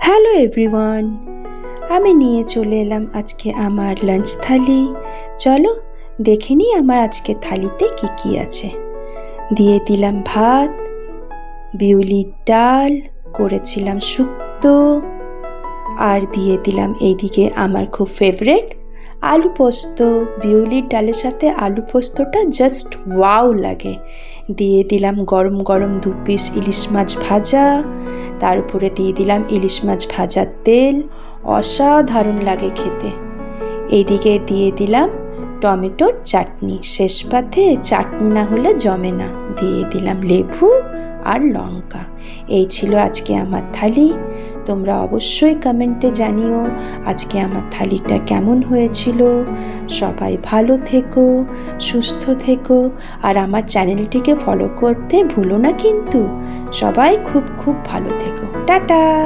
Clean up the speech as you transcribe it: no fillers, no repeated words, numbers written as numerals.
Hello everyone, আমি নিয়ে চলে এলাম আজকে আমার লাঞ্চ থালি। চলো দেখে নিই আমার আজকে থালিতে কি কি আছে। দিয়ে দিলাম ভাত, বিউলির ডাল, করেছিলাম শুক্তো, আর দিয়ে দিলাম এইদিকে আমার খুব ফেভারিট আলু পোস্ত। বিউলির ডালের সাথে আলু পোস্তটা জাস্ট ওয়াও লাগে। দিয়ে দিলাম গরম গরম 2 পিস ইলিশ মাছ ভাজা, তার উপরে দিয়ে দিলাম ইলিশ মাছ ভাজার তেল, অসাধারণ লাগে খেতে। এইদিকে দিয়ে দিলাম টমেটোর চাটনি, শেষ পাতে চাটনি না হলে জমে না। দিয়ে দিলাম লেবু আর লঙ্কা। এই ছিল আজকে আমার থালি। তোমরা অবশ্যই কমেন্টে জানিও আজকে আমার থালিটা কেমন হয়েছিল। সবাই ভালো থেকো, সুস্থ থেকো, আর আমার চ্যানেলটিকে ফলো করতে ভুলো না কিন্তু। সবাই খুব খুব ভালো থেকো। টাটা।